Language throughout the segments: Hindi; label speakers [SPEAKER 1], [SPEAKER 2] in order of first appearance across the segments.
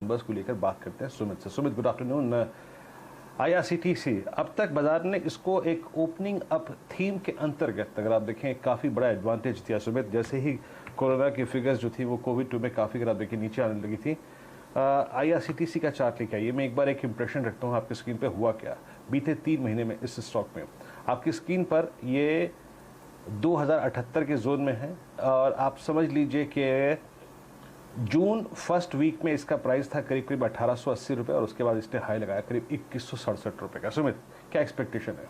[SPEAKER 1] नंबर्स को लेकर बात करते हैं सुमित से। Sumit, good afternoon. आईआरसीटीसी अब तक बाजार ने इसको एक ओपनिंग अप थीम के अंतर्गत अगर आप देखें काफ़ी बड़ा एडवांटेज दिया सुमित। जैसे ही कोरोना की फिगर्स जो थी वो कोविड-2 में काफ़ी अगर आप देखें नीचे आने लगी थी। आईआरसीटीसी का चार्ट लेके आइए, मैं एक बार एक इंप्रेशन रखता हूँ आपकी स्क्रीन पे हुआ क्या बीते 3 महीने में इस स्टॉक में। आपकी स्क्रीन पर ये 2078 के जोन में है और आप समझ लीजिए कि जून फर्स्ट वीक में इसका प्राइस था करीब करीब 1880 रुपये और उसके बाद इसने हाई लगाया करीब 2167 रुपये का। सुमित, क्या एक्सपेक्टेशन है?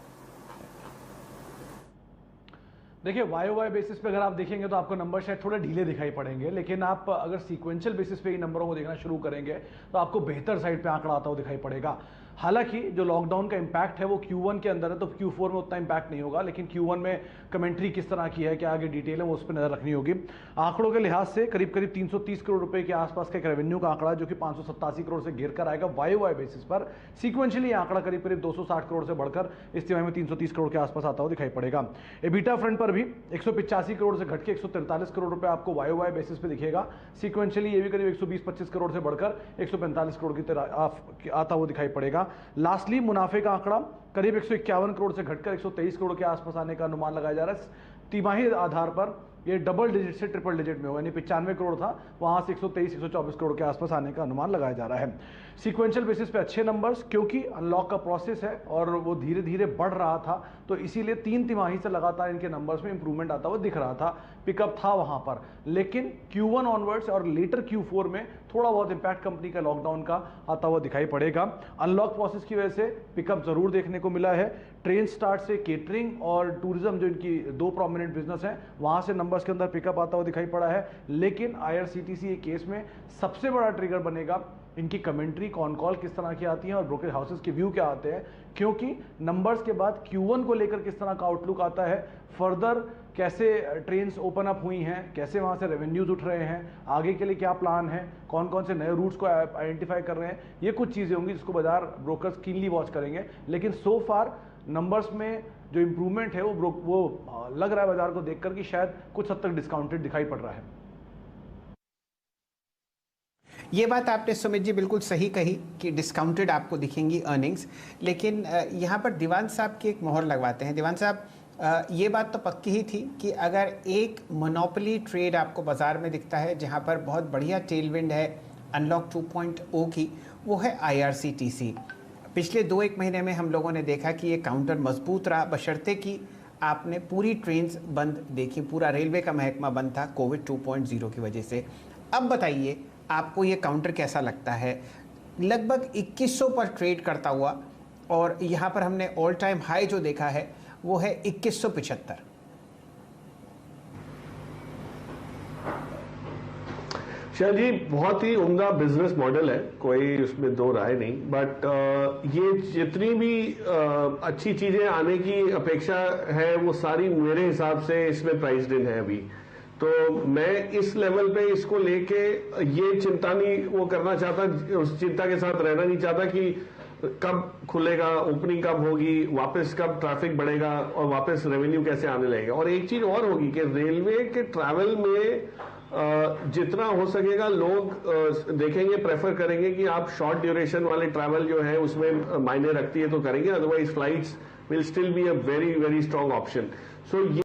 [SPEAKER 2] देखिए, वाई बेसिस पे अगर आप देखेंगे तो आपको नंबर शायद थोड़े ढीले दिखाई पड़ेंगे, लेकिन आप अगर सीक्वेंशियल बेसिस पे इन नंबरों को देखना शुरू करेंगे तो आपको बेहतर साइड पे आंकड़ा आता हुआ दिखाई पड़ेगा। हालांकि जो लॉकडाउन का इंपैक्ट है वो Q1 के अंदर है, तो Q4 में उतना इंपैक्ट नहीं होगा, लेकिन Q1 में कमेंट्री किस तरह की है, क्या आगे डिटेल है, वो उस पर नजर रखनी होगी। आंकड़ों के लिहाज से करीब करीब 330 करोड़ रुपए के आसपास का एक रेवेन्यू का आंकड़ा जो कि 587 करोड़ से गिर कर आएगा वाई बेसिस पर। सीक्वेंशियली आंकड़ा करीब करीब 260 करोड़ से बढ़कर इस तिमाही में 330 करोड़ के आसपास आता हुआ दिखाई पड़ेगा। एबिटा फ्रंट पर भी 185 करोड़ से घट के 143 करोड़ रुपए आपको वाई बेसिस पे दिखेगा। सीक्वेंशियली ये भी करीब 120-25 करोड़ से बढ़कर 145 करोड़ की तरह आता हुआ दिखाई पड़ेगा। लास्टली मुनाफे का आंकड़ा करीब 151 करोड़ से घटकर 123 करोड़ के आसपास आने का अनुमान लगाया जा रहा है। तिमाही आधार पर ये डबल डिजिट से ट्रिपल डिजिट में होगा, यानी 95 करोड़ था वहां से 123-124 करोड़ के आसपास आने का अनुमान लगाया जा रहा है। सीक्वेंशियल बेसिस पे अच्छे नंबर्स, क्योंकि अनलॉक का प्रोसेस है और वो धीरे धीरे बढ़ रहा था, तो इसीलिए 3 तिमाही से लगातार इनके नंबर्स में इंप्रूवमेंट आता हुआ दिख रहा था, पिकअप था वहां पर। लेकिन Q1 ऑनवर्ड्स और लेटर Q4 में थोड़ा बहुत इंपैक्ट कंपनी का लॉकडाउन का आता हुआ दिखाई पड़ेगा। अनलॉक प्रोसेस की वजह से पिकअप जरूर देखने को मिला है। ट्रेन स्टार्ट से केटरिंग और टूरिज्म जो इनकी 2 प्रोमिनेंट बिजनेस हैं वहां से नंबर्स के अंदर पिकअप आता हुआ दिखाई पड़ा है। लेकिन आईआरसीटीसी केस में सबसे बड़ा ट्रिगर बनेगा इनकी कमेंट्री, कॉन कॉल किस तरह की आती है और ब्रोकर हाउसेस के व्यू क्या आते हैं, क्योंकि नंबर्स के बाद Q1 को लेकर किस तरह का आउटलुक आता है, फर्दर कैसे ट्रेन्स ओपन अप हुई हैं, कैसे वहां से रेवेन्यूज उठ रहे हैं, आगे के लिए क्या प्लान है, कौन कौन से नए रूट्स को आइडेंटिफाई कर रहे हैं, ये कुछ चीज़ें होंगी जिसको बाजार ब्रोकर्स कीनली वॉच करेंगे। लेकिन सो फार नंबर्स में जो इंप्रूवमेंट है वो लग रहा है बाजार को देखकर कि शायद कुछ हद तक डिस्काउंटेड दिखाई पड़ रहा है।
[SPEAKER 3] ये बात आपने सुमित जी बिल्कुल सही कही कि डिस्काउंटेड आपको दिखेंगी अर्निंग्स, लेकिन यहाँ पर दीवान साहब की एक मोहर लगवाते हैं। दीवान साहब, ये बात तो पक्की ही थी कि अगर एक मोनोपोली ट्रेड आपको बाजार में दिखता है जहाँ पर बहुत बढ़िया टेलविंड है अनलॉक 2.0 की, वो है आईआरसीटीसी। पिछले 2-1 महीने में हम लोगों ने देखा कि ये काउंटर मजबूत रहा, बशर्ते कि आपने पूरी ट्रेन्स बंद देखी, पूरा रेलवे का महकमा बंद था कोविड 2.0 की वजह से। अब बताइए आपको ये काउंटर कैसा लगता है? लगभग 2100 पर ट्रेड करता हुआ और यहाँ पर हमने ऑल टाइम हाई जो देखा है वो है 2175।
[SPEAKER 4] शायद जी बहुत ही उम्दा बिजनेस मॉडल है, कोई उसमें दो राय नहीं, बट ये जितनी भी अच्छी चीजें आने की अपेक्षा है वो सारी मेरे हिसाब से इसमें प्राइस्ड इन है अभी। तो मैं इस लेवल पे इसको लेके ये चिंता नहीं वो करना चाहता, उस चिंता के साथ रहना नहीं चाहता कि कब खुलेगा, ओपनिंग कब होगी, वापस कब ट्रैफिक बढ़ेगा और वापस रेवेन्यू कैसे आने लगेगा। और एक चीज और होगी कि रेलवे के ट्रैवल में जितना हो सकेगा लोग देखेंगे, प्रेफर करेंगे कि आप शॉर्ट ड्यूरेशन वाले ट्रैवल जो है उसमें मायने रखती है तो करेंगे, otherwise flights will still be a very very strong option. So